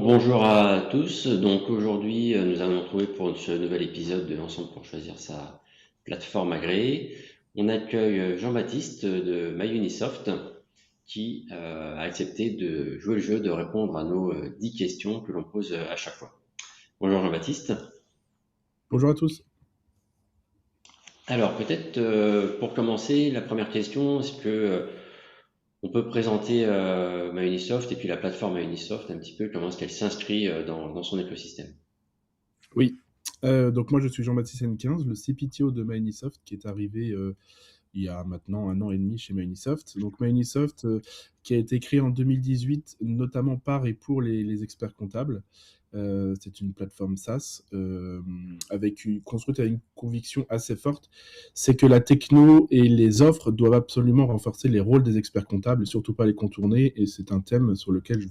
Bonjour à tous. Donc aujourd'hui, nous allons nous retrouver pour ce nouvel épisode de Ensemble pour choisir sa plateforme agréée. On accueille Jean-Baptiste de MyUnisoft qui a accepté de jouer le jeu, de répondre à nos 10 questions que l'on pose à chaque fois. Bonjour Jean-Baptiste. Bonjour à tous. Alors peut-être pour commencer, la première question, est-ce que on peut présenter MyUnisoft et puis la plateforme MyUnisoft un petit peu, comment est-ce qu'elle s'inscrit dans son écosystème? Oui, donc moi je suis Jean-Baptiste N15, le CPTO de MyUnisoft qui est arrivé il y a maintenant 1 an et demi chez MyUnisoft. Donc MyUnisoft qui a été créé en 2018 notamment par et pour les experts comptables. C'est une plateforme SaaS construite avec une conviction assez forte, c'est que la techno et les offres doivent absolument renforcer les rôles des experts comptables et surtout pas les contourner, et c'est un thème sur lequel je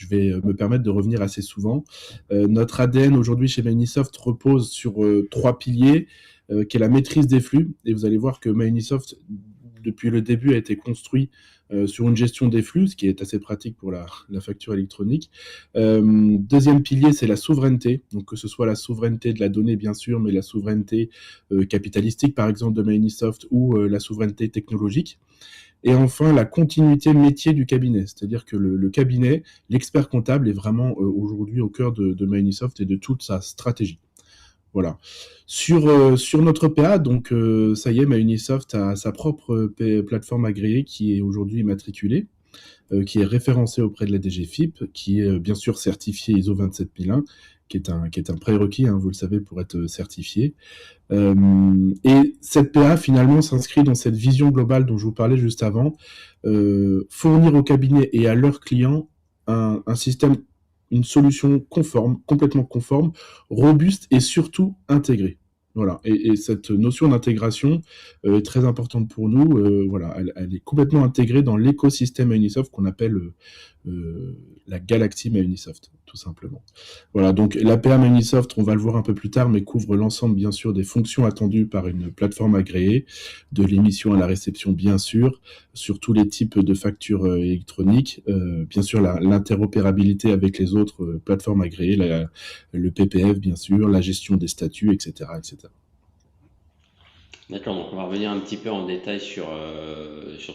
vais me permettre de revenir assez souvent. Notre ADN aujourd'hui chez MyUnisoft repose sur 3 piliers, qui est la maîtrise des flux. Et vous allez voir que MyUnisoft, depuis le début, a été construit sur une gestion des flux, ce qui est assez pratique pour la facture électronique. Deuxième pilier, c'est la souveraineté. Donc que ce soit la souveraineté de la donnée, bien sûr, mais la souveraineté capitalistique, par exemple, de MyUnisoft, ou la souveraineté technologique. Et enfin, la continuité métier du cabinet, c'est-à-dire que le cabinet, l'expert comptable est vraiment aujourd'hui au cœur de MyUnisoft et de toute sa stratégie. Voilà. Sur notre PA, donc ça y est, MyUnisoft a sa propre plateforme agréée qui est aujourd'hui immatriculée, qui est référencée auprès de la DGFiP, qui est bien sûr certifiée ISO 27001, qui est un prérequis, hein, vous le savez, pour être certifié. Et cette PA, finalement, s'inscrit dans cette vision globale dont je vous parlais juste avant, fournir au cabinet et à leurs clients un système, une solution conforme, complètement conforme, robuste et surtout intégrée. Voilà. Et cette notion d'intégration est très importante pour nous. Voilà, elle est complètement intégrée dans l'écosystème Unisoft qu'on appelle la galaxie Unisoft, tout simplement. Voilà, donc l'APA Unisoft, on va le voir un peu plus tard, mais couvre l'ensemble, bien sûr, des fonctions attendues par une plateforme agréée, de l'émission à la réception, bien sûr, sur tous les types de factures électroniques, bien sûr, l'interopérabilité avec les autres plateformes agréées, le PPF, bien sûr, la gestion des statuts, etc., etc. D'accord, donc on va revenir un petit peu en détail sur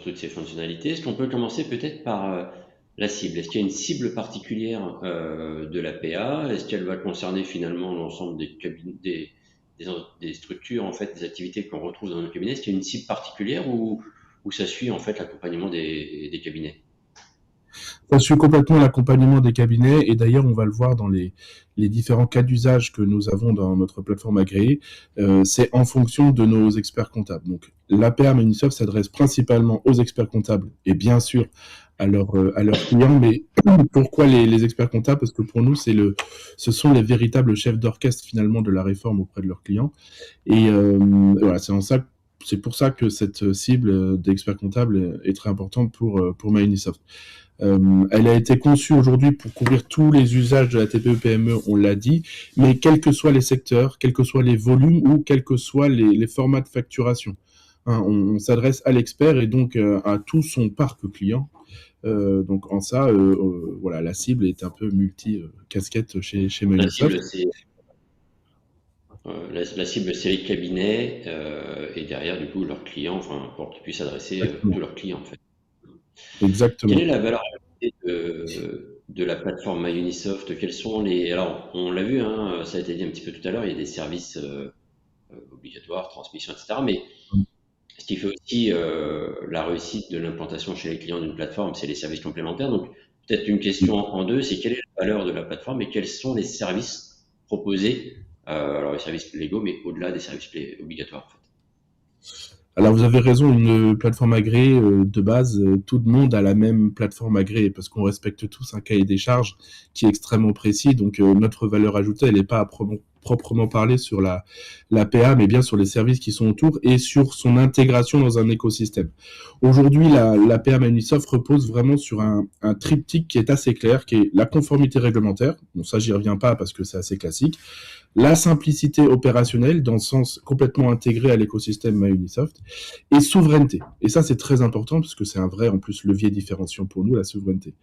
toutes ces fonctionnalités. Est-ce qu'on peut commencer peut-être par la cible? Est-ce qu'il y a une cible particulière de la PA? Est-ce qu'elle va concerner finalement l'ensemble des structures, en fait, des activités qu'on retrouve dans nos cabinets? Est-ce qu'il y a une cible particulière ou ça suit en fait l'accompagnement des cabinets? Ça suit complètement l'accompagnement des cabinets, et d'ailleurs on va le voir dans les différents cas d'usage que nous avons dans notre plateforme agréée, c'est en fonction de nos experts comptables. Donc l'APA Unisoft s'adresse principalement aux experts comptables et bien sûr à leurs clients, mais pourquoi les experts comptables? Parce que pour nous, ce sont les véritables chefs d'orchestre finalement de la réforme auprès de leurs clients. Et voilà, c'est pour ça que cette cible d'experts comptables est très importante pour MyUnisoft. Elle a été conçue aujourd'hui pour couvrir tous les usages de la TPE-PME, on l'a dit, mais quels que soient les secteurs, quels que soient les volumes ou quels que soient les formats de facturation. Hein, on s'adresse à l'expert et donc à tout son parc client. Donc en ça, voilà, la cible est un peu multi-casquette chez La Microsoft. cible, c'est la cible, c'est les cabinets et derrière, du coup, leurs clients, enfin, pour qu'ils puissent adresser tous Exactement. leurs clients, en fait. Quelle est Exactement. la valeur ajoutée de la plateforme MyUnisoft? Quels sont les... Alors, on l'a vu, hein, ça a été dit un petit peu tout à l'heure, il y a des services obligatoires, transmission, etc. Mais ce qui fait aussi la réussite de l'implantation chez les clients d'une plateforme, c'est les services complémentaires. Donc, peut-être une question en deux, c'est quelle est la valeur de la plateforme et quels sont les services proposés? Alors, les services légaux, mais au-delà des services obligatoires, en fait. Alors vous avez raison, une plateforme agréée, de base, tout le monde a la même plateforme agréée parce qu'on respecte tous un cahier des charges qui est extrêmement précis. Donc notre valeur ajoutée, elle n'est pas à proprement parler sur la PA, mais bien sur les services qui sont autour et sur son intégration dans un écosystème. Aujourd'hui, la PA Microsoft repose vraiment sur un triptyque qui est assez clair, qui est la conformité réglementaire. Bon, ça, j'y reviens pas parce que c'est assez classique. la simplicité opérationnelle dans le sens complètement intégré à l'écosystème MyUnisoft, et souveraineté. Et ça, c'est très important parce que c'est un vrai, en plus, levier différenciant pour nous, la souveraineté.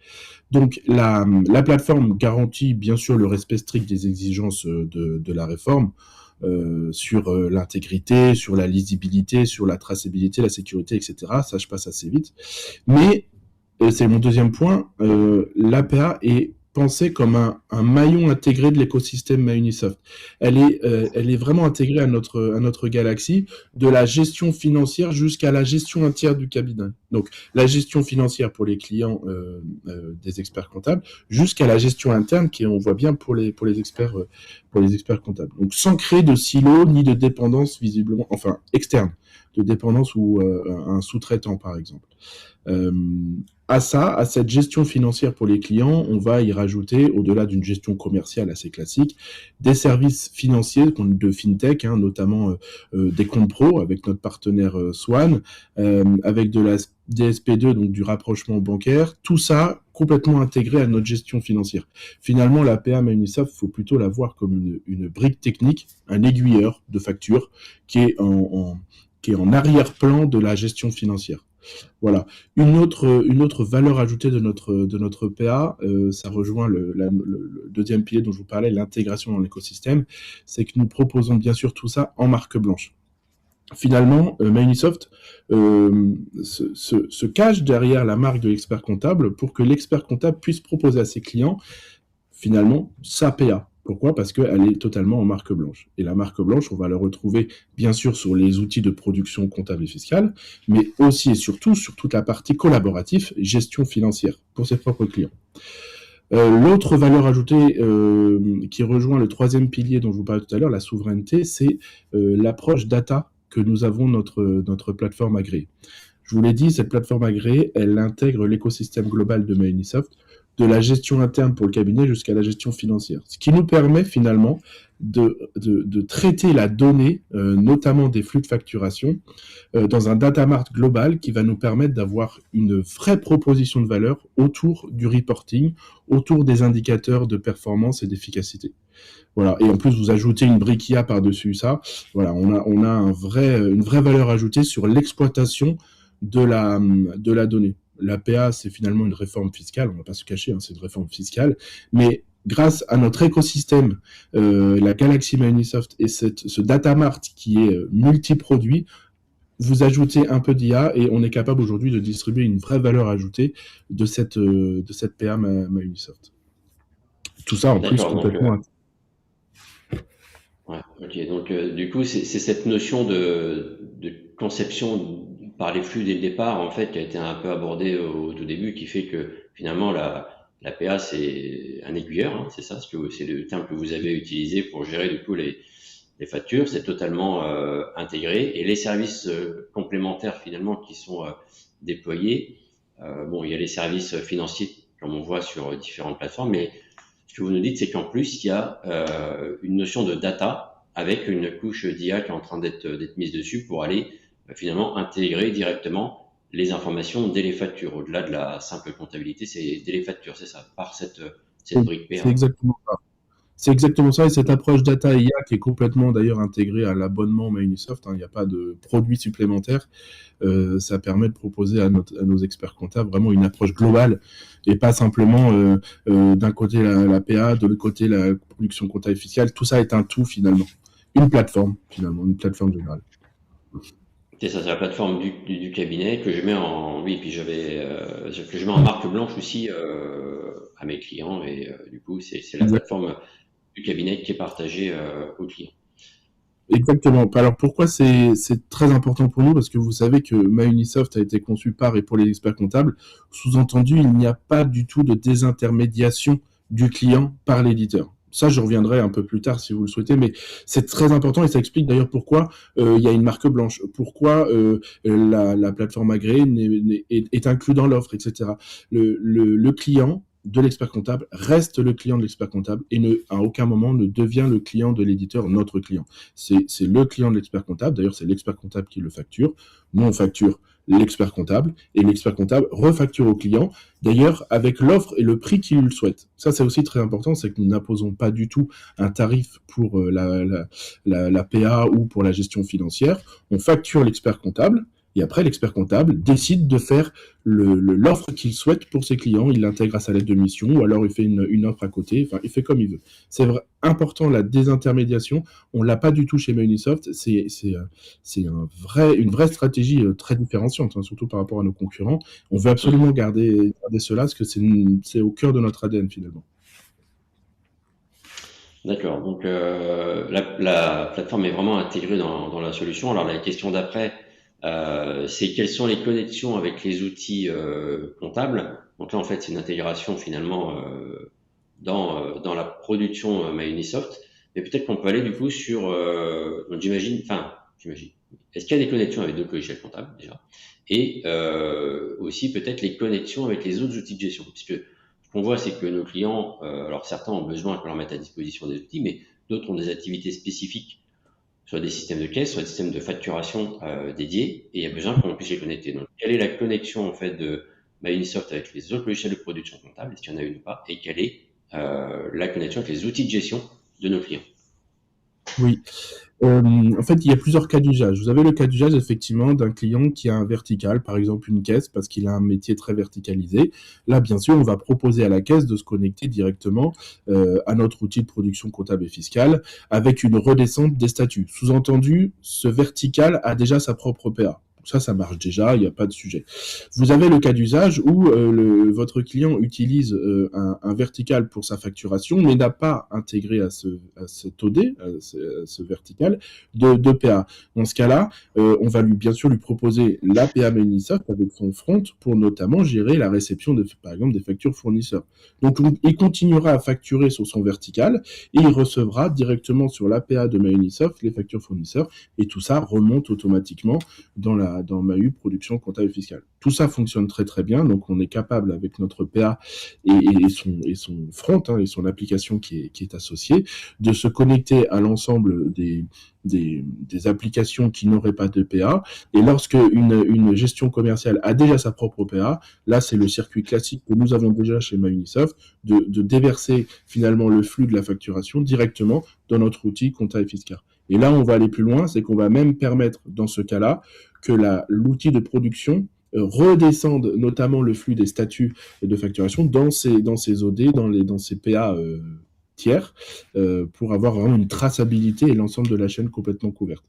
Donc, la plateforme garantit bien sûr le respect strict des exigences de la réforme, sur l'intégrité, sur la lisibilité, sur la traçabilité, la sécurité, etc. Ça, je passe assez vite. Mais, c'est mon deuxième point, l'APA est pensée comme un maillon intégré de l'écosystème MyUnisoft. Elle est vraiment intégrée à notre galaxie, de la gestion financière jusqu'à la gestion entière du cabinet. Donc, la gestion financière pour les clients des experts comptables, jusqu'à la gestion interne, qui on voit bien pour les experts comptables. Donc, sans créer de silo ni de dépendance visiblement, enfin externe, de dépendance ou un sous-traitant par exemple. Euh, à cette gestion financière pour les clients, on va y rajouter, au-delà d'une gestion commerciale assez classique, des services financiers de fintech, hein, notamment des comptes pro avec notre partenaire Swan, avec de la DSP2, donc du rapprochement bancaire, tout ça complètement intégré à notre gestion financière. Finalement, la PA Microsoft, il faut plutôt la voir comme une brique technique, un aiguilleur de facture qui est qui est en arrière-plan de la gestion financière. Voilà. Une autre valeur ajoutée de notre PA, ça rejoint le deuxième pilier dont je vous parlais, l'intégration dans l'écosystème, c'est que nous proposons bien sûr tout ça en marque blanche. Finalement, Microsoft se cache derrière la marque de l'expert comptable pour que l'expert comptable puisse proposer à ses clients finalement sa PA. Pourquoi? Parce qu'elle est totalement en marque blanche. Et la marque blanche, on va la retrouver bien sûr sur les outils de production comptable et fiscale, mais aussi et surtout sur toute la partie collaborative, gestion financière pour ses propres clients. L'autre valeur ajoutée qui rejoint le troisième pilier dont je vous parlais tout à l'heure, la souveraineté, c'est l'approche data que nous avons notre plateforme agréée. Je vous l'ai dit, cette plateforme agréée, elle intègre l'écosystème global de Microsoft, de la gestion interne pour le cabinet jusqu'à la gestion financière. Ce qui nous permet finalement de traiter la donnée, notamment des flux de facturation, dans un data mart global qui va nous permettre d'avoir une vraie proposition de valeur autour du reporting, autour des indicateurs de performance et d'efficacité. Voilà. Et en plus, vous ajoutez une brique IA par-dessus ça. Voilà, on a une vraie valeur ajoutée sur l'exploitation de la donnée. L'APA, c'est finalement une réforme fiscale, on ne va pas se cacher, hein, c'est une réforme fiscale, mais grâce à notre écosystème, la Galaxy Microsoft et ce data mart qui est multi-produit, vous ajoutez un peu d'IA et on est capable aujourd'hui de distribuer une vraie valeur ajoutée de cette PA Microsoft. Tout ça en plus complètement... Ouais, ok. Donc, du coup, c'est cette notion de conception par les flux dès le départ, en fait, qui a été un peu abordée au tout début, qui fait que finalement, la PA, c'est un aiguilleur, hein, c'est ça, c'est le terme que vous avez utilisé pour gérer du coup les factures, c'est totalement intégré. Et les services complémentaires finalement qui sont déployés, bon, il y a les services financiers, comme on voit sur différentes plateformes, mais ce que vous nous dites, c'est qu'en plus, il y a une notion de data avec une couche d'IA qui est en train d'être mise dessus pour aller finalement intégrer directement les informations dès les factures. Au-delà de la simple comptabilité, c'est dès les factures, c'est ça, par cette brique PA. C'est exactement ça. C'est exactement ça, et cette approche data IA qui est complètement d'ailleurs intégrée à l'abonnement Microsoft, hein, il n'y a pas de produits supplémentaires, ça permet de proposer à nos experts comptables vraiment une approche globale et pas simplement d'un côté la PA, de l'autre côté la production comptable et fiscale, tout ça est un tout finalement, une plateforme générale. C'est ça, c'est la plateforme du cabinet que je mets en, oui, puis que je mets en marque blanche aussi à mes clients et du coup c'est la plateforme du cabinet qui est partagée aux clients. Exactement. Alors pourquoi c'est très important pour nous? Parce que vous savez que MyUnisoft a été conçu par et pour les experts comptables. Sous-entendu, il n'y a pas du tout de désintermédiation du client par l'éditeur. Ça, je reviendrai un peu plus tard si vous le souhaitez, mais c'est très important et ça explique d'ailleurs pourquoi il y a une marque blanche, pourquoi la plateforme agréée est inclue dans l'offre, etc. Le client de l'expert comptable reste le client de l'expert comptable et à aucun moment ne devient le client de l'éditeur, notre client. C'est le client de l'expert comptable, d'ailleurs c'est l'expert comptable qui le facture. Nous on facture l'expert comptable, et l'expert comptable refacture au client, d'ailleurs avec l'offre et le prix qu'il souhaite. Ça, c'est aussi très important, c'est que nous n'imposons pas du tout un tarif pour la PA ou pour la gestion financière. On facture l'expert comptable, et après, l'expert comptable décide de faire l'offre qu'il souhaite pour ses clients. Il l'intègre à sa lettre de mission ou alors il fait une offre à côté. Enfin, il fait comme il veut. C'est important, la désintermédiation. On ne l'a pas du tout chez Munisoft. C'est une vraie stratégie très différenciante, hein, surtout par rapport à nos concurrents. On veut absolument garder cela parce que c'est au cœur de notre ADN finalement. D'accord. Donc la plateforme est vraiment intégrée dans la solution. Alors la question d'après, c'est quelles sont les connexions avec les outils comptables. Donc là, en fait, c'est une intégration finalement dans la production MyUnisoft. Mais peut-être qu'on peut aller du coup sur, donc j'imagine. Est-ce qu'il y a des connexions avec d'autres logiciels comptables déjà? Et aussi peut-être les connexions avec les autres outils de gestion, puisque ce qu'on voit, c'est que nos clients, alors certains ont besoin qu'on leur mette à disposition des outils, mais d'autres ont des activités spécifiques, soit des systèmes de caisse, soit des systèmes de facturation dédiés, et il y a besoin qu'on puisse les connecter. Donc, quelle est la connexion en fait de MyUnisoft avec les autres logiciels de production comptable, est-ce qu'il y en a une ou pas, et quelle est la connexion avec les outils de gestion de nos clients? Oui. En fait, il y a plusieurs cas d'usage. Vous avez le cas d'usage, effectivement, d'un client qui a un vertical, par exemple une caisse, parce qu'il a un métier très verticalisé. Là, bien sûr, on va proposer à la caisse de se connecter directement à notre outil de production comptable et fiscale avec une redescente des statuts. Sous-entendu, ce vertical a déjà sa propre PA. Ça marche déjà, il n'y a pas de sujet. Vous avez le cas d'usage où votre client utilise un vertical pour sa facturation, mais n'a pas intégré à cet OD, à ce vertical, de PA. Dans ce cas-là, on va bien sûr lui proposer la PA Munisoft avec son front pour notamment gérer la réception, par exemple, des factures fournisseurs. Donc, il continuera à facturer sur son vertical et il recevra directement sur l'APA de Munisoft les factures fournisseurs et tout ça remonte automatiquement dans Mahu production comptable et fiscale. Tout ça fonctionne très très bien, donc on est capable avec notre PA et son front et son application qui est associée de se connecter à l'ensemble des applications qui n'auraient pas de PA. Et lorsque une gestion commerciale a déjà sa propre PA, là c'est le circuit classique que nous avons déjà chez MyUnisoft de déverser finalement le flux de la facturation directement dans notre outil comptable et fiscal. Et là, on va aller plus loin, c'est qu'on va même permettre, dans ce cas-là, que l'outil de production redescende notamment le flux des statuts de facturation dans ces OD, dans ces PA tiers, pour avoir vraiment une traçabilité et l'ensemble de la chaîne complètement couverte.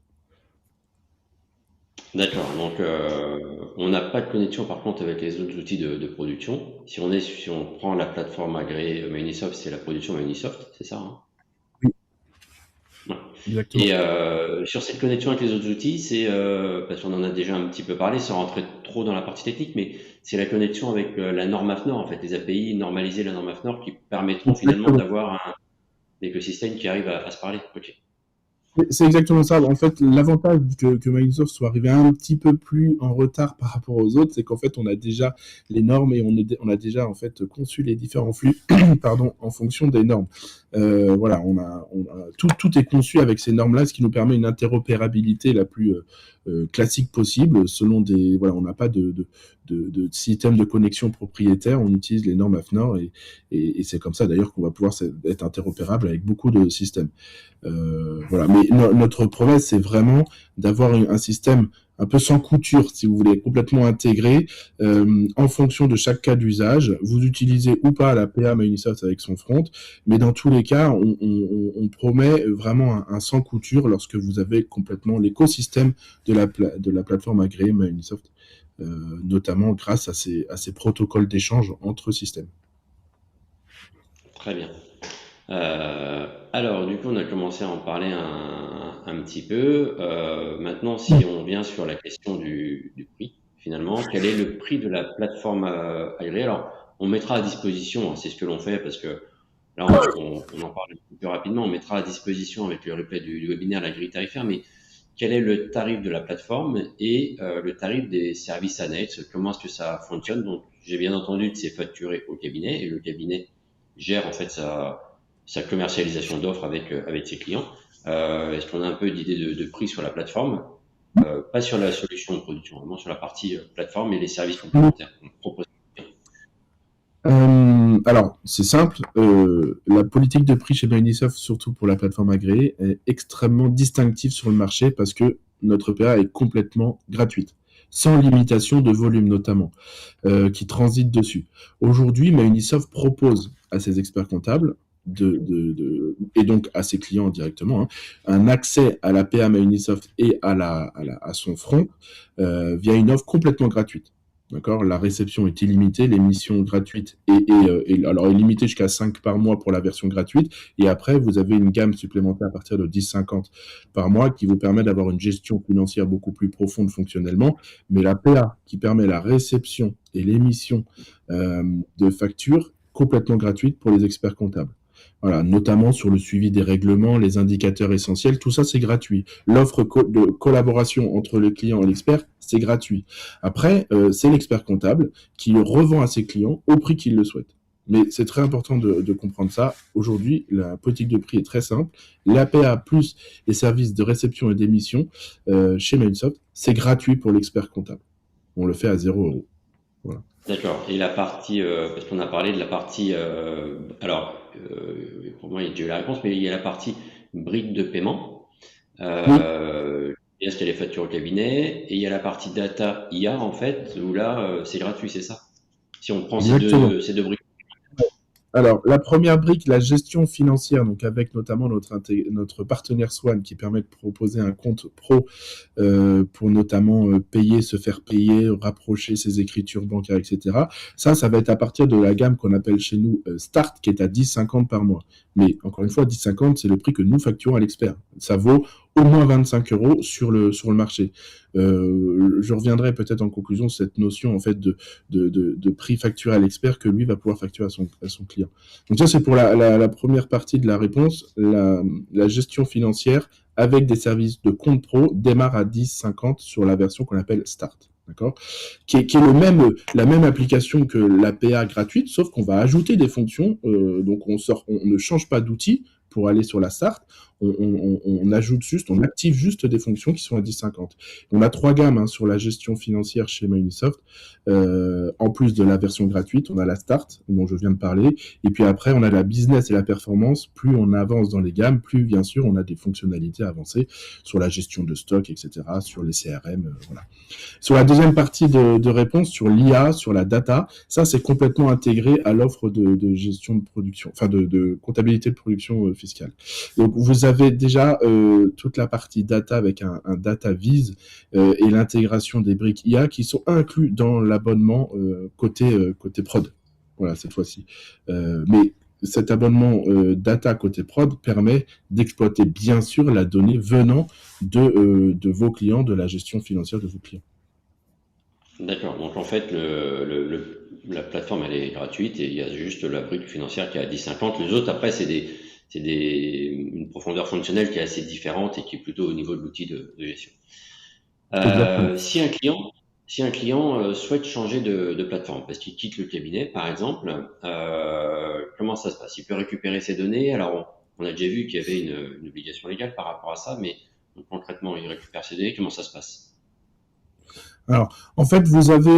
D'accord. Donc, on n'a pas de connexion par contre avec les autres outils de production. Si on prend la plateforme agréée Munisoft, c'est la production Munisoft, c'est ça, hein? Oui, Ouais. exactement. Et sur cette connexion avec les autres outils, c'est parce qu'on en a déjà un petit peu parlé, sans rentrer trop dans la partie technique, mais c'est la connexion avec la norme AFNOR, en fait, les API normalisées, la norme AFNOR, qui permettront finalement Exactement. d'avoir un écosystème qui arrive à se parler. Ok. C'est exactement ça. En fait, l'avantage que Microsoft soit arrivé un petit peu plus en retard par rapport aux autres, c'est qu'en fait, on a déjà les normes et on a déjà en fait conçu les différents flux, pardon, en fonction des normes. Voilà, tout est conçu avec ces normes-là, ce qui nous permet une interopérabilité la plus classique possible. Voilà, on n'a pas de système de connexion propriétaire. On utilise les normes AFNOR et c'est comme ça d'ailleurs qu'on va pouvoir être interopérable avec beaucoup de systèmes. Voilà. Mais notre promesse, c'est vraiment d'avoir un système un peu sans couture, si vous voulez, complètement intégré en fonction de chaque cas d'usage. Vous utilisez ou pas la PA Munisoft avec son front, mais dans tous les cas, on promet vraiment un sans couture lorsque vous avez complètement l'écosystème de la plateforme agréée Munisoft, notamment grâce à ces protocoles d'échange entre systèmes. Très bien. Alors, du coup, on a commencé à en parler un petit peu. Maintenant, si on vient sur la question du prix, finalement, quel est le prix de la plateforme agréée? Alors, on mettra à disposition, hein, c'est ce que l'on fait parce que là, on en parle un petit peu rapidement, on mettra à disposition avec le replay du webinaire la grille tarifaire, mais quel est le tarif de la plateforme et le tarif des services annexes? Comment est-ce que ça fonctionne? Donc, j'ai bien entendu que c'est facturé au cabinet et le cabinet gère en fait sa commercialisation d'offres avec ses clients. Est-ce qu'on a un peu d'idée de prix sur la plateforme? pas sur la solution de production, vraiment sur la partie plateforme et les services complémentaires qu'on propose. Alors, c'est simple. La politique de prix chez Microsoft, surtout pour la plateforme agréée, est extrêmement distinctive sur le marché parce que notre PA est complètement gratuite, sans limitation de volume notamment, qui transite dessus. Aujourd'hui, Microsoft propose à ses experts comptables et donc à ses clients directement, hein, un accès à la PA Microsoft et à son front via une offre complètement gratuite. D'accord. La réception est illimitée, l'émission gratuite alors est limitée jusqu'à 5 par mois pour la version gratuite. Et après, vous avez une gamme supplémentaire à partir de 10,50 par mois qui vous permet d'avoir une gestion financière beaucoup plus profonde fonctionnellement. Mais la PA qui permet la réception et l'émission de factures complètement gratuite pour les experts comptables. Voilà, notamment sur le suivi des règlements, les indicateurs essentiels, tout ça c'est gratuit. L'offre de collaboration entre le client et l'expert, c'est gratuit. Après, c'est l'expert comptable qui le revend à ses clients au prix qu'il le souhaite. Mais c'est très important de comprendre ça. Aujourd'hui, la politique de prix est très simple. L'APA plus les services de réception et d'émission chez Microsoft, c'est gratuit pour l'expert comptable. On le fait à 0 €. Voilà. D'accord. Et la partie, parce qu'on a parlé de la partie, pour moi, il y a déjà eu la réponse, mais il y a la partie brique de paiement. Oui, Il y a les factures au cabinet, et il y a la partie data IA, en fait, où là, c'est gratuit, c'est ça? Si on prend exactement. ces deux briques. Alors, la première brique, la gestion financière, donc avec notamment notre partenaire Swan qui permet de proposer un compte pro pour notamment payer, se faire payer, rapprocher ses écritures bancaires, etc. Ça va être à partir de la gamme qu'on appelle chez nous Start, qui est à 10,50 par mois. Mais encore une fois, 10,50, c'est le prix que nous facturons à l'expert. Ça vaut au moins 25 € sur le marché. Je reviendrai peut-être en conclusion sur cette notion en fait de prix facturé à l'expert que lui va pouvoir facturer à son client. Donc ça, c'est pour la première partie de la réponse. La gestion financière avec des services de compte pro démarre à 10,50 sur la version qu'on appelle Start. D'accord, qui est la même application que l'APA gratuite, sauf qu'on va ajouter des fonctions. Donc on ne change pas d'outil pour aller sur la Start. On ajoute juste, on active juste des fonctions qui sont à 10,50. On a 3 gammes sur la gestion financière chez Microsoft. En plus de la version gratuite, on a la Start, dont je viens de parler. Et puis après, on a la business et la performance. Plus on avance dans les gammes, plus bien sûr, on a des fonctionnalités avancées sur la gestion de stock, etc., sur les CRM. Voilà. Sur la deuxième partie de réponse, sur l'IA, sur la data, ça c'est complètement intégré à l'offre de gestion de production, enfin de comptabilité de production fiscale. Donc vous avez déjà toute la partie data avec un data vise et l'intégration des briques IA qui sont inclus dans l'abonnement côté prod. Voilà, cette fois-ci. Mais cet abonnement data côté prod permet d'exploiter bien sûr la donnée venant de vos clients, de la gestion financière de vos clients. D'accord. Donc en fait, la plateforme elle est gratuite et il y a juste la brique financière qui est à 10,50. Les autres après une profondeur fonctionnelle qui est assez différente et qui est plutôt au niveau de l'outil de gestion. Exactement. Si un client souhaite changer de plateforme parce qu'il quitte le cabinet par exemple, comment ça se passe? Il peut récupérer ses données. Alors on a déjà vu qu'il y avait une obligation légale par rapport à ça, mais donc, concrètement il récupère ses données. Comment ça se passe? Alors, en fait, vous avez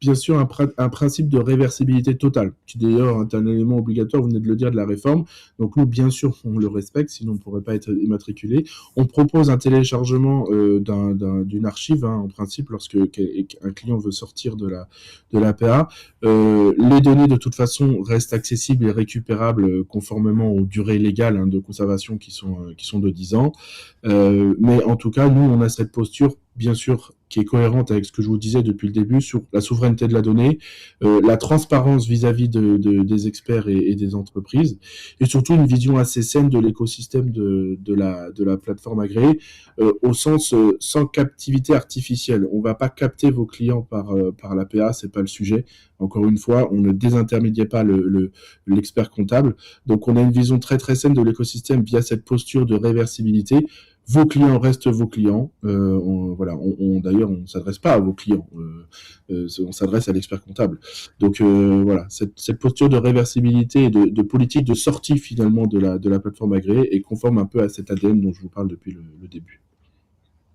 bien sûr un principe de réversibilité totale, qui d'ailleurs est un élément obligatoire, vous venez de le dire, de la réforme. Donc nous, bien sûr, on le respecte, sinon on ne pourrait pas être immatriculé. On propose un téléchargement d'une archive, en principe, lorsque un client veut sortir de l'APA. Les données, de toute façon, restent accessibles et récupérables conformément aux durées légales de conservation qui sont de 10 ans. Mais en tout cas, nous, on a cette posture, bien sûr, qui est cohérente avec ce que je vous disais depuis le début sur la souveraineté de la donnée, la transparence vis-à-vis des experts et des entreprises, et surtout une vision assez saine de l'écosystème de la plateforme agréée, au sens sans captivité artificielle. On ne va pas capter vos clients par l'APA, c'est pas le sujet. Encore une fois, on ne désintermédiait pas l'expert comptable. Donc, on a une vision très très saine de l'écosystème via cette posture de réversibilité. Vos clients restent vos clients. D'ailleurs, on ne s'adresse pas à vos clients. On s'adresse à l'expert comptable. Donc voilà, cette posture de réversibilité et de politique de sortie finalement de la plateforme agréée est conforme un peu à cet ADN dont je vous parle depuis le début.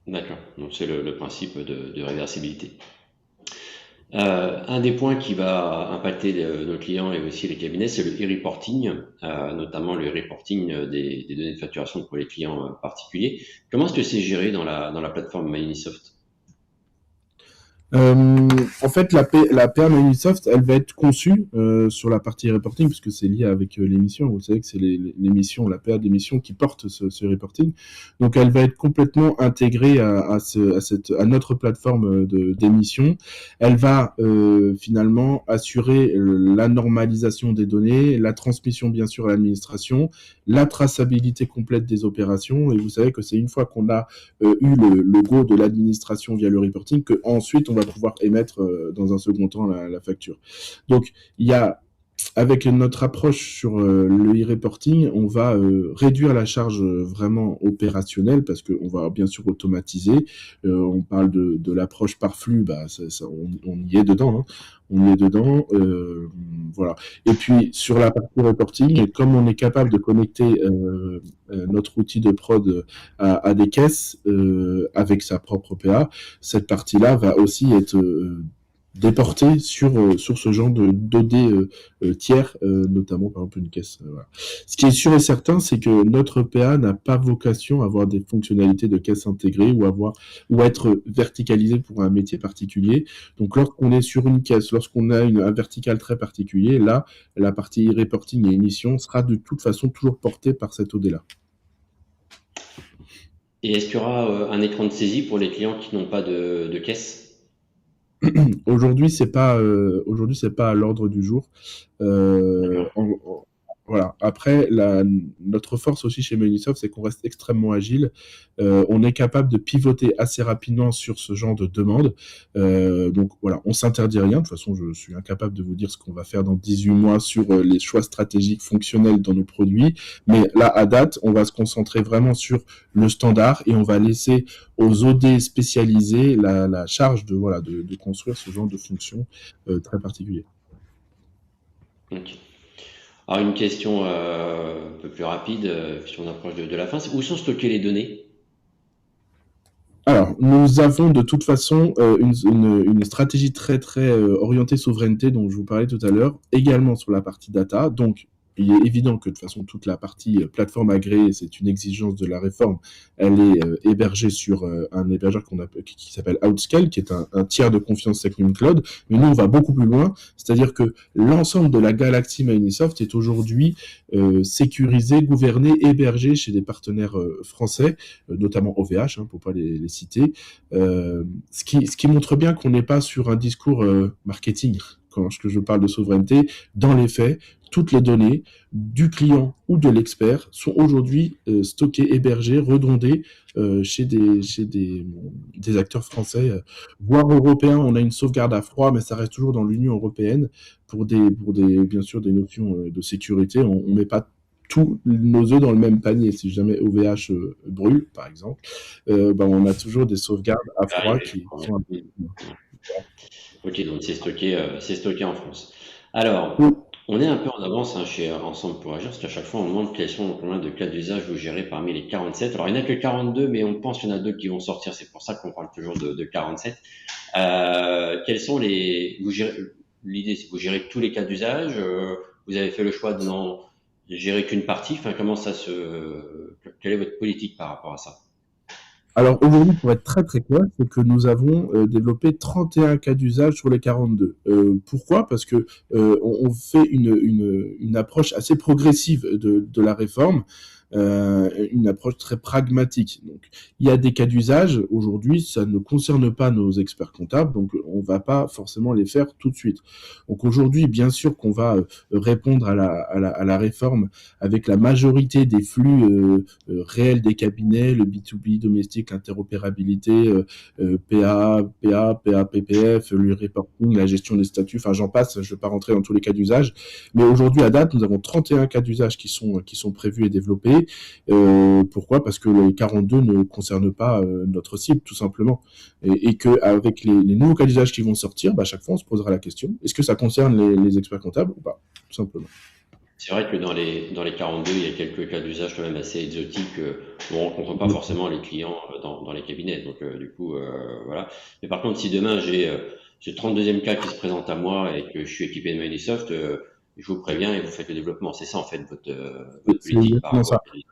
D'accord. Donc c'est le principe de réversibilité. Un des points qui va impacter nos clients et aussi les cabinets, c'est le e-reporting, notamment le e-reporting des données de facturation pour les clients particuliers. Comment est-ce que c'est géré dans la plateforme Microsoft? Euh, En fait, la PA Microsoft, elle va être conçue sur la partie reporting, puisque c'est lié avec l'émission. Vous savez que c'est l'émission, la PA d'émission qui porte ce reporting. Donc, elle va être complètement intégrée à notre plateforme d'émission. Elle va finalement assurer la normalisation des données, la transmission bien sûr à l'administration, la traçabilité complète des opérations. Et vous savez que c'est une fois qu'on a eu le go de l'administration via le reporting qu'ensuite on va pouvoir émettre dans un second temps la facture. Donc il y a avec notre approche sur le e-reporting, on va réduire la charge vraiment opérationnelle parce qu'on va bien sûr automatiser. On parle de l'approche par flux, bah, on y est dedans. Hein. On y est dedans. Voilà. Et puis sur la partie reporting, comme on est capable de connecter notre outil de prod à des caisses avec sa propre PA, cette partie-là va aussi être déportée sur ce genre d'OD tiers, notamment par exemple une caisse. Voilà. Ce qui est sûr et certain, c'est que notre PA n'a pas vocation à avoir des fonctionnalités de caisse intégrée ou être verticalisé pour un métier particulier. Donc lorsqu'on est sur une caisse, lorsqu'on a un vertical très particulier, là, la partie reporting et émission sera de toute façon toujours portée par cet OD-là. Et est-ce qu'il y aura un écran de saisie pour les clients qui n'ont pas de caisse? Aujourd'hui c'est pas à l'ordre du jour. D'accord. Voilà. Après, notre force aussi chez Microsoft, c'est qu'on reste extrêmement agile. On est capable de pivoter assez rapidement sur ce genre de demande. Donc voilà, on s'interdit rien. De toute façon, je suis incapable de vous dire ce qu'on va faire dans 18 mois sur les choix stratégiques fonctionnels dans nos produits. Mais là, à date, on va se concentrer vraiment sur le standard et on va laisser aux OD spécialisés la charge de construire ce genre de fonction très particulier. Ok. Alors une question un peu plus rapide, si on approche de la fin, c'est où sont stockées les données? Alors, nous avons de toute façon une stratégie très très orientée souveraineté dont je vous parlais tout à l'heure, également sur la partie data. Donc, il est évident que de toute façon toute la partie plateforme agréée, c'est une exigence de la réforme. Elle est hébergée sur un hébergeur qui s'appelle Outscale, qui est un tiers de confiance Technium Cloud. Mais nous, on va beaucoup plus loin, c'est-à-dire que l'ensemble de la galaxie Microsoft est aujourd'hui sécurisé, gouverné, hébergé chez des partenaires français, notamment OVH, pour pas les citer, ce qui montre bien qu'on n'est pas sur un discours marketing quand je parle de souveraineté. Dans les faits, toutes les données du client ou de l'expert sont aujourd'hui stockées, hébergées, redondées chez des acteurs français, voire européens. On a une sauvegarde à froid, mais ça reste toujours dans l'Union européenne bien sûr, des notions de sécurité. On ne met pas tous nos œufs dans le même panier. Si jamais OVH brûle, par exemple, on a toujours des sauvegardes à Ça froid arrive, qui ouais. sont Ok, donc c'est stocké en France. Alors, on est un peu en avance chez Ensemble pour Agir, parce qu'à chaque fois on demande combien de cas d'usage vous gérez parmi les 47. Alors il n'y en a que 42, mais on pense qu'il y en a d'autres qui vont sortir, c'est pour ça qu'on parle toujours de 47. Quels sont l'idée, c'est que vous gérez tous les cas d'usage, vous avez fait le choix de n'en gérer qu'une partie, enfin quelle est votre politique par rapport à ça? Alors aujourd'hui, pour être très très clair, c'est que nous avons développé 31 cas d'usage sur les 42. Pourquoi? Parce que on fait une approche assez progressive de la réforme, une approche très pragmatique. Donc, il y a des cas d'usage, aujourd'hui, ça ne concerne pas nos experts comptables, donc on ne va pas forcément les faire tout de suite. Donc aujourd'hui, bien sûr qu'on va répondre à la réforme avec la majorité des flux réel des cabinets, le B2B domestique, l'interopérabilité, PPF, le reporting, la gestion des statuts, enfin j'en passe, je ne vais pas rentrer dans tous les cas d'usage. Mais aujourd'hui, à date, nous avons 31 cas d'usage qui sont prévus et développés. Pourquoi? Parce que les 42 ne concernent pas notre cible, tout simplement. Et qu'avec les nouveaux cas d'usage qui vont sortir, à chaque fois, on se posera la question, est-ce que ça concerne les experts comptables ou pas? Tout simplement. c'est vrai que dans les 42, il y a quelques cas d'usage quand même assez exotiques où on rencontre pas forcément les clients dans les cabinets. Donc, du coup, voilà. Mais par contre, si demain j'ai le 32e cas qui se présente à moi et que je suis équipé de Microsoft, je vous préviens et vous faites le développement. C'est ça, en fait, votre C'est politique par exactement rapport ça. aux cabinets.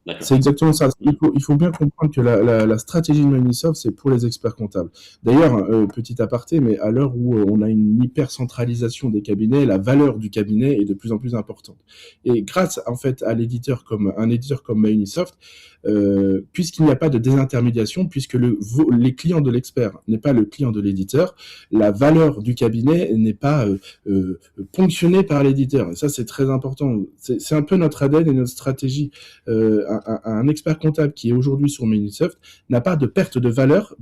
D'accord. C'est exactement ça. Il faut bien comprendre que la stratégie de Microsoft, c'est pour les experts comptables. D'ailleurs, petit aparté, mais à l'heure où on a une hyper-centralisation des cabinets, la valeur du cabinet est de plus en plus importante. Et grâce, en fait, à un éditeur comme Microsoft, puisqu'il n'y a pas de désintermédiation, puisque les clients de l'expert n'est pas le client de l'éditeur, la valeur du cabinet n'est pas ponctionnée par l'éditeur. Et ça, c'est très important. C'est un peu notre ADN et notre stratégie. Un expert comptable qui est aujourd'hui sur Microsoft n'a pas de perte de valeur,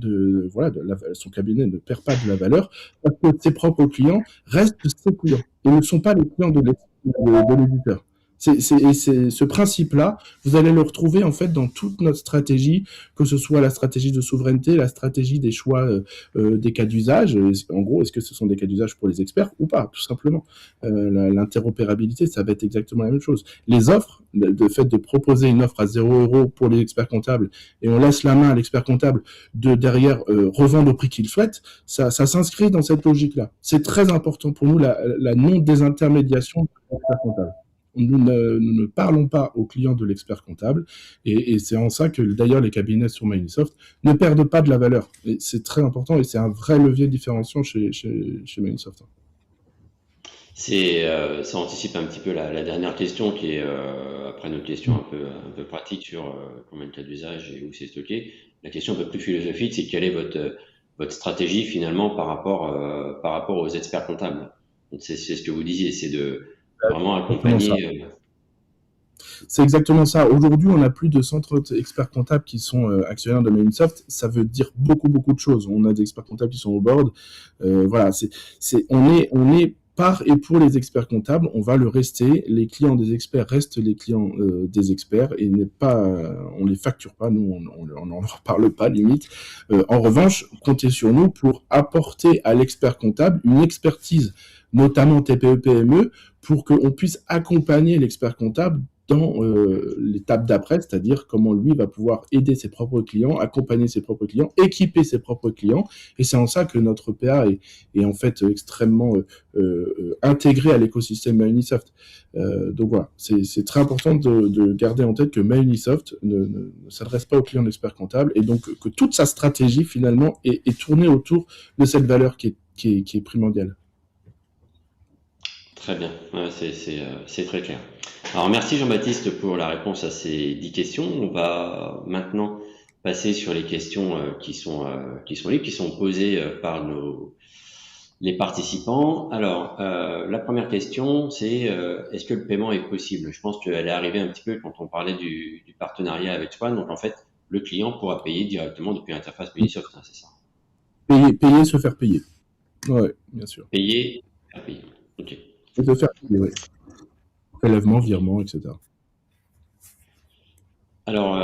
son cabinet ne perd pas de la valeur parce que ses propres clients restent ses clients et ne sont pas les clients de l'éditeur. Et ce principe-là, vous allez le retrouver en fait dans toute notre stratégie, que ce soit la stratégie de souveraineté, la stratégie des choix des cas d'usage. En gros, est-ce que ce sont des cas d'usage pour les experts ou pas, tout simplement. L'interopérabilité, ça va être exactement la même chose. Les offres, le fait de proposer une offre à 0 € pour les experts comptables et on laisse la main à l'expert comptable de derrière revendre au prix qu'il souhaite, ça s'inscrit dans cette logique-là. C'est très important pour nous la non-désintermédiation de l'expert comptable. Nous ne parlons pas aux clients de l'expert comptable et c'est en ça que d'ailleurs les cabinets sur Microsoft ne perdent pas de la valeur. Et c'est très important et c'est un vrai levier différenciant chez Microsoft. Ça anticipe un petit peu la dernière question qui est, après notre question un peu pratique sur combien de cas d'usage et où c'est stocké. La question un peu plus philosophique, c'est quelle est votre stratégie finalement par rapport aux experts comptables. Donc c'est ce que vous disiez, c'est de vraiment Exactement ça. accompagner. C'est exactement ça. Aujourd'hui, on a plus de 130 experts comptables qui sont actionnaires de Microsoft. Ça veut dire beaucoup, beaucoup de choses. On a des experts comptables qui sont au board. Voilà, on est par et pour les experts comptables. On va le rester. Les clients des experts restent les clients des experts et on les facture pas. Nous, on n'en parle pas limite. En revanche, comptez sur nous pour apporter à l'expert comptable une expertise, notamment TPE-PME, pour qu'on puisse accompagner l'expert comptable dans l'étape d'après, c'est-à-dire comment lui va pouvoir aider ses propres clients, accompagner ses propres clients, équiper ses propres clients. Et c'est en ça que notre PA est en fait extrêmement intégré à l'écosystème Microsoft. Donc voilà, c'est très important de garder en tête que Microsoft ne s'adresse pas aux clients d'experts comptables et donc que toute sa stratégie finalement est tournée autour de cette valeur qui est primordiale. Très bien, ouais, c'est très clair. Alors merci Jean-Baptiste pour la réponse à ces 10 questions. On va maintenant passer sur les questions qui sont libres, qui sont posées par les participants. Alors la première question, c'est est-ce que le paiement est possible? Je pense qu'elle est arrivée un petit peu quand on parlait du partenariat avec Swan. Donc en fait, le client pourra payer directement depuis l'interface Microsoft, hein, c'est ça? Payer, se faire payer. Ouais, bien sûr. Payer, faire payer. Ok. Et se faire payer, oui. Prélèvement, virement, etc. Alors,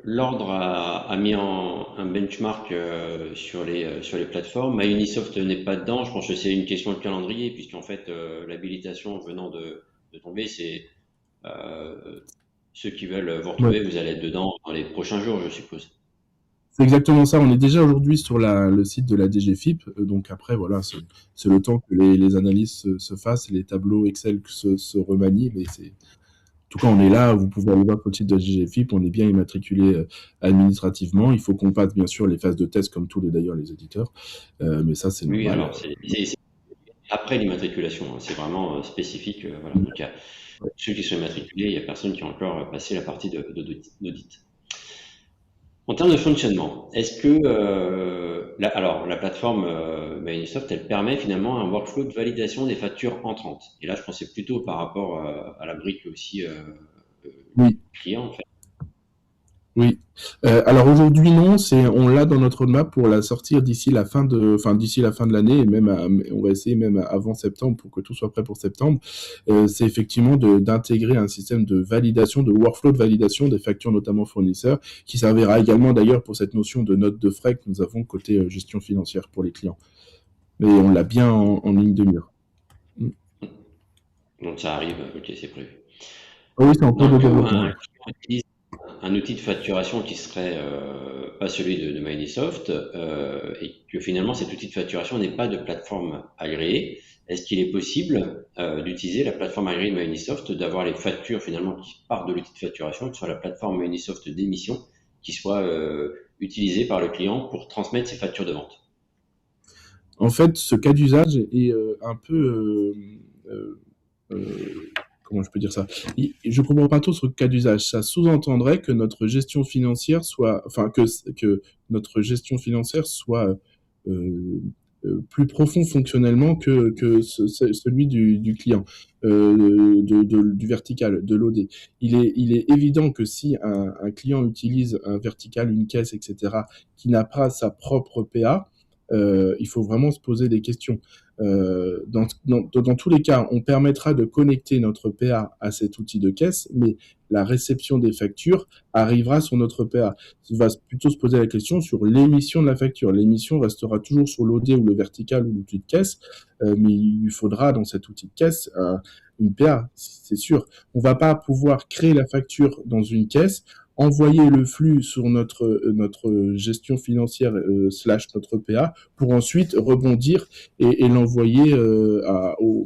l'ordre a mis un benchmark sur les plateformes. MyUnisoft n'est pas dedans. Je pense que c'est une question de calendrier, puisqu'en fait, l'habilitation venant de tomber, c'est ceux qui veulent vous Ouais. retrouver, vous allez être dedans dans les prochains jours, je suppose. C'est exactement ça. On est déjà aujourd'hui sur le site de la DGFIP. Donc après, voilà, c'est le temps que les analyses se fassent, les tableaux Excel se remanient. Mais en tout cas, on est là. Vous pouvez aller voir sur le site de la DGFIP. On est bien immatriculé administrativement. Il faut qu'on passe bien sûr les phases de test comme tous d'ailleurs les éditeurs. Mais ça, c'est Oui, normal. alors, c'est après l'immatriculation, hein. C'est vraiment spécifique. Voilà. Donc, ceux qui sont immatriculés, il n'y a personne qui a encore passé la partie d'audit. En termes de fonctionnement, est-ce que alors la plateforme Microsoft, elle permet finalement un workflow de validation des factures entrantes. Et là, je pensais plutôt par rapport à la brique aussi Oui. client en fait. Oui. Alors aujourd'hui non, on l'a dans notre roadmap pour la sortir d'ici la fin de l'année et même on va essayer même avant septembre pour que tout soit prêt pour septembre. C'est effectivement d'intégrer un système de validation, de workflow de validation des factures notamment fournisseurs, qui servira également d'ailleurs pour cette notion de note de frais que nous avons côté gestion financière pour les clients. Mais on l'a bien en ligne de mire. Donc ça arrive, ok, c'est prévu. Ah oui, c'est en cours Dans de le cas où développement. un client utilise un outil de facturation qui serait pas celui de Microsoft et que finalement cet outil de facturation n'est pas de plateforme agréée, est-ce qu'il est possible d'utiliser la plateforme agréée de Microsoft, d'avoir les factures finalement qui partent de l'outil de facturation, que ce soit la plateforme Microsoft d'émission, qui soit utilisée par le client pour transmettre ses factures de vente? En fait, ce cas d'usage est un peu euh, euh, comment je peux dire ça? Je comprends pas trop ce cas d'usage. Ça sous-entendrait que notre gestion financière soit, enfin que notre gestion financière soit euh, plus profond fonctionnellement que celui du client, du vertical, de l'OD. Il est évident que si un client utilise un vertical, une caisse, etc., qui n'a pas sa propre PA, il faut vraiment se poser des questions. Dans tous les cas, on permettra de connecter notre PA à cet outil de caisse, mais la réception des factures arrivera sur notre PA. On va plutôt se poser la question sur l'émission de la facture. L'émission restera toujours sur l'OD ou le vertical ou l'outil de caisse, mais il lui faudra dans cet outil de caisse une PA, c'est sûr. On va pas pouvoir créer la facture dans une caisse, envoyer le flux sur notre gestion financière slash notre PA pour ensuite rebondir et l'envoyer au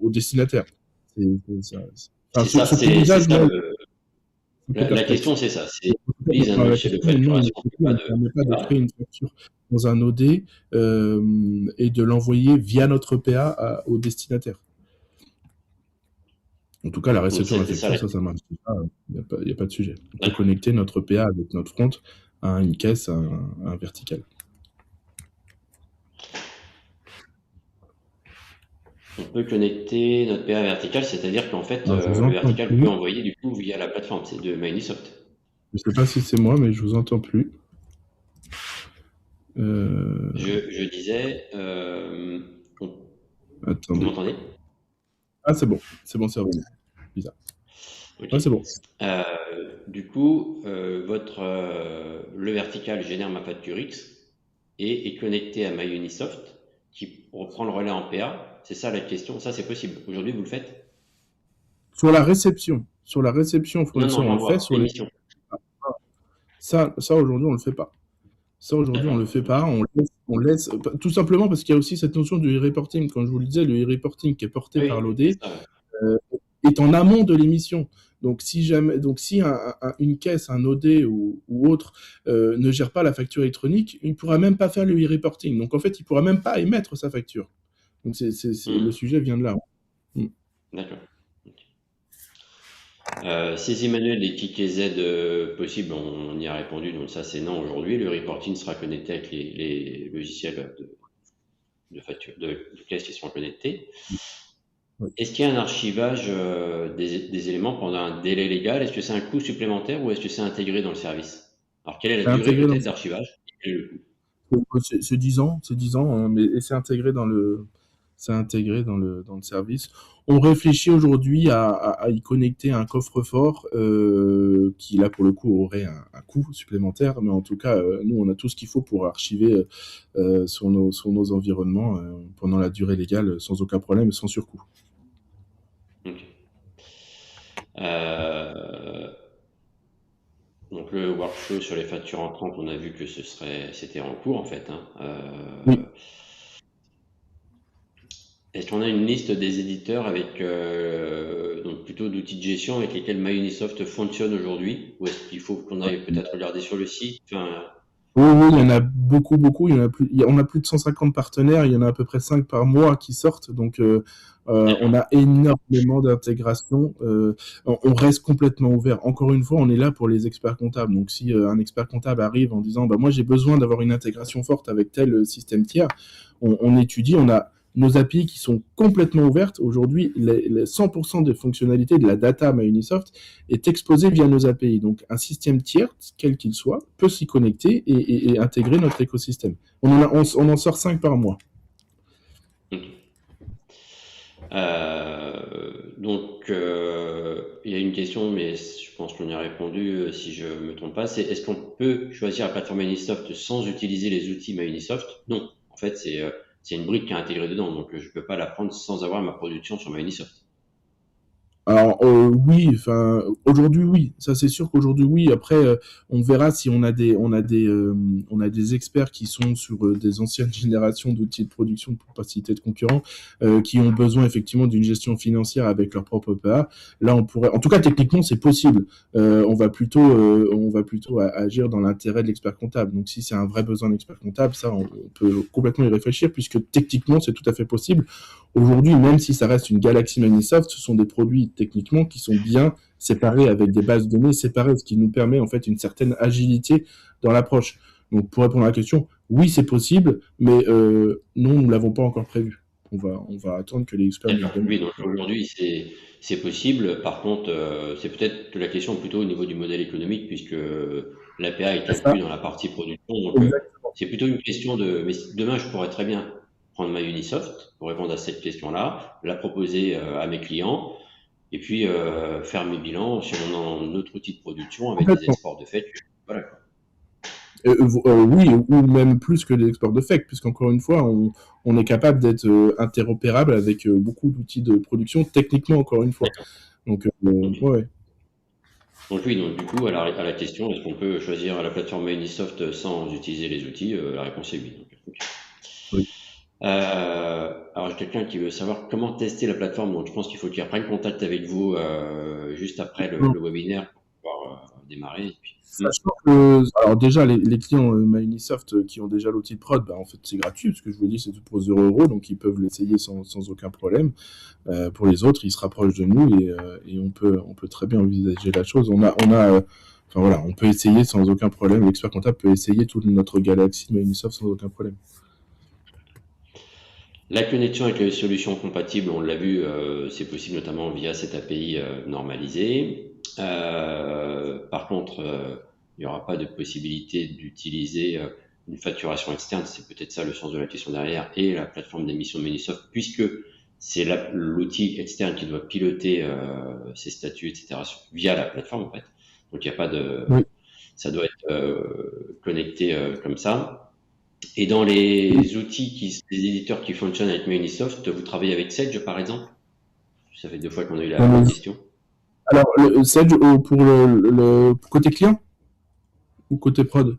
destinataire. Enfin, C'est ça, ce cas c'est d'usage, ça moi, le, un peu la perplexe. question, c'est ça. C'est En tout cas, utilise un dans la logiciel de question, non, facturation, on pas ne de permet pas de PA. créer une facture dans un OD et de l'envoyer via notre PA au destinataire. En tout cas, la Donc c'était ça réception-réception, la ça marche. Il n'y a pas de sujet. On peut question. connecter notre PA avec notre front à une caisse, à un vertical. On peut connecter notre PA vertical, c'est-à-dire qu'en fait, Alors, je vous le entends vertical peut plus. envoyer du coup via la plateforme, c'est de Microsoft. Je sais pas si c'est moi, mais je vous entends plus. Je disais, vous Attendez. m'entendez? Ah, c'est bon, c'est revenu. Bizarre. Ok. Ouais, c'est bon. Euh, du coup, le vertical génère ma facture X et est connecté à MyUnisoft qui reprend le relais en PA. C'est ça la question. Ça, c'est possible. Aujourd'hui, vous le faites? Sur la réception Non, non, fournisseur, on le fait. l'envoi, l'émission. Ça aujourd'hui, on le fait pas. Ça, aujourd'hui, on le D'accord. fait Ok. pas. On laisse, tout simplement parce qu'il y a aussi cette notion du e-reporting. Quand je vous le disais, le e-reporting qui est porté par Oui, c'est l'OD ça. Ouais. euh, est en amont de l'émission. Donc si une caisse, un OD ou autre ne gère pas la facture électronique, il ne pourra même pas faire le e-reporting. Donc en fait, il ne pourra même pas émettre sa facture. Donc le Hmm. sujet vient de là. Mm. D'accord. Ok. Saisie manuelle des tickets Z possible, on y a répondu, donc ça c'est non aujourd'hui. Le reporting sera connecté avec les logiciels facture, de caisse qui seront connectés. Ouais. Est-ce qu'il y a un archivage des éléments pendant un délai légal? Est-ce que c'est un coût supplémentaire ou est-ce que c'est intégré dans le service? Alors quelle est C'est la durée intégré dans peut-être le d'archivage et quel est le coût? C'est 10 ans, hein, mais et c'est intégré dans le service. On réfléchit aujourd'hui à y connecter un coffre-fort qui, là, pour le coup, aurait un coût supplémentaire, mais en tout cas, nous, on a tout ce qu'il faut pour archiver sur nos environnements pendant la durée légale sans aucun problème et sans surcoût. Ok. Euh, donc le workflow sur les factures entrantes, on a vu que c'était en cours en fait, hein. Oui. Est-ce qu'on a une liste des éditeurs avec donc plutôt d'outils de gestion avec lesquels MyUnisoft fonctionne aujourd'hui? Ou est-ce qu'il faut qu'on aille peut-être regarder sur le site? Enfin, Oui, oui, il y en a beaucoup, beaucoup. On a plus de 150 partenaires. Il y en a à peu près 5 par mois qui sortent. Donc, on d'accord. a énormément d'intégration. On reste complètement ouvert. Encore une fois, on est là pour les experts comptables. Donc, si un expert comptable arrive en disant, bah, moi, j'ai besoin d'avoir une intégration forte avec tel système tiers, on étudie. On a nos API qui sont complètement ouvertes. Aujourd'hui, les 100% des fonctionnalités de la data MyUnisoft est exposé via nos API. Donc, un système tiers, quel qu'il soit, peut s'y connecter et intégrer notre écosystème. On en sort 5 par mois. Ok. Il y a une question, mais je pense qu'on y a répondu si je me trompe pas. C'est est-ce qu'on peut choisir la plateforme Microsoft sans utiliser les outils Microsoft? Non. En fait, c'est une brique qui est intégrée dedans, donc je peux pas la prendre sans avoir ma production sur Microsoft. Alors oui, enfin aujourd'hui oui, ça c'est sûr qu'aujourd'hui oui. Après, on verra si on a des experts qui sont sur des anciennes générations d'outils de production pour pas citer de concurrents, qui ont besoin effectivement d'une gestion financière avec leur propre PA. Là, on pourrait, en tout cas techniquement, c'est possible. On va plutôt agir dans l'intérêt de l'expert comptable. Donc si c'est un vrai besoin d'expert comptable, ça on peut complètement y réfléchir puisque techniquement c'est tout à fait possible. Aujourd'hui, même si ça reste une Galaxy Microsoft, ce sont des produits techniquement qui sont bien séparés avec des bases de données séparées, ce qui nous permet en fait une certaine agilité dans l'approche. Donc pour répondre à la question, oui c'est possible, mais non, nous ne l'avons pas encore prévu. On va attendre que les experts nous D'accord. donnent. Oui, donc aujourd'hui, c'est possible. Par contre, c'est peut-être la question plutôt au niveau du modèle économique, puisque l'APA est C'est ça, inclus dans la partie production. Donc, exactement. c'est plutôt une question de. Mais demain, je pourrais très bien prendre ma Unisoft pour répondre à cette question-là, la proposer à mes clients, et puis faire mes bilans sur notre outil de production avec des Complètement. exports de fait. Voilà. Oui, ou même plus que les exports de fake, puisqu'encore une fois, on est capable d'être interopérable avec beaucoup d'outils de production, techniquement, encore une fois. D'accord. Donc, Ok. ouais. Donc oui, donc du coup, à la question, est-ce qu'on peut choisir la plateforme Unisoft sans utiliser les outils? La réponse est oui. Donc, ok. Oui. Alors, j'ai quelqu'un qui veut savoir comment tester la plateforme. Donc, je pense qu'il faut qu'il reprenne contact avec vous juste après le webinaire pour pouvoir démarrer. Et puis, Sachant que, alors déjà, les clients Microsoft qui ont déjà l'outil de prod, bah, en fait, c'est gratuit, parce que je vous dis, c'est tout pour 0 €, donc ils peuvent l'essayer sans aucun problème. Pour les autres, ils se rapprochent de nous et on peut très bien envisager la chose. Enfin voilà, on peut essayer sans aucun problème. L'expert comptable peut essayer toute notre galaxie Microsoft sans aucun problème. la connexion avec les solutions compatibles, on l'a vu, c'est possible notamment via cette API normalisée. Par contre, il n'y aura pas de possibilité d'utiliser une facturation externe. C'est peut-être ça le sens de la question derrière. Et la plateforme d'émission de Microsoft, puisque c'est l'outil externe qui doit piloter ses statuts, etc. via la plateforme en fait. Donc il n'y a pas de, Oui. ça doit être connecté comme ça. Et dans les outils les éditeurs qui fonctionnent avec Microsoft, vous travaillez avec Sage par exemple? Ça fait 2 fois qu'on a eu la question. Alors, Sage, pour pour côté client ou côté prod?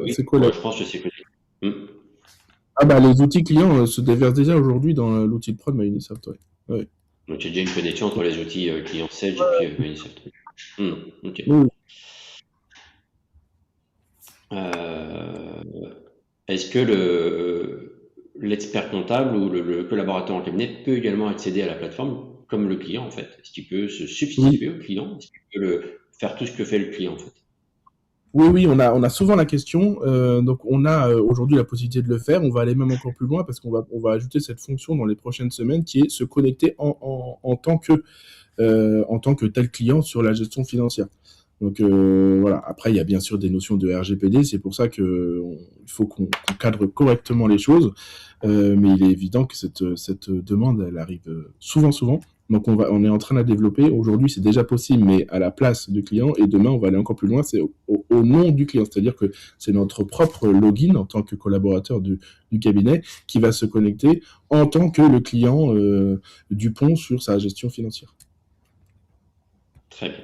Oui, C'est quoi moi je pense que c'est connecté. Ah bah les outils clients se déversent déjà aujourd'hui dans l'outil de prod Microsoft, ouais. Ouais. Donc il y a déjà une connexion entre les outils clients Sage et puis Microsoft. Ok. Oui, Euh, Est-ce que l'expert comptable ou le collaborateur en cabinet peut également accéder à la plateforme comme le client en fait? Est-ce qu'il peut se oui, substituer au client? Est-ce qu'il peut faire tout ce que fait le client en fait? oui, on a souvent la question. Donc, on a aujourd'hui la possibilité de le faire. On va aller même encore plus loin parce on va ajouter cette fonction dans les prochaines semaines qui est se connecter en tant que tel client sur la gestion financière. Donc voilà. Après, il y a bien sûr des notions de RGPD. C'est pour ça il faut qu'on cadre correctement les choses. Mais il est évident que cette demande, elle arrive souvent. Donc on est en train de la développer. Aujourd'hui, c'est déjà possible, mais à la place du client. Et demain, on va aller encore plus loin. C'est au nom du client. C'est-à-dire que c'est notre propre login en tant que collaborateur du cabinet qui va se connecter en tant que le client du pont sur sa gestion financière. Très bien.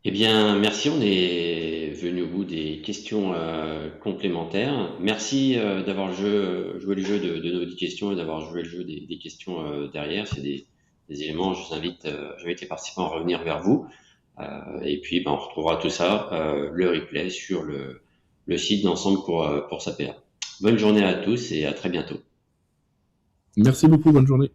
Eh bien, merci. On est venu au bout des questions complémentaires. Merci d'avoir joué le jeu de nos 10 questions et d'avoir joué le jeu des questions derrière. C'est des éléments. J'invite les participants à revenir vers vous. Et puis, ben, on retrouvera tout ça, le replay sur le site d'Ensemble pour sa PA. Bonne journée à tous et à très bientôt. Merci beaucoup. Bonne journée.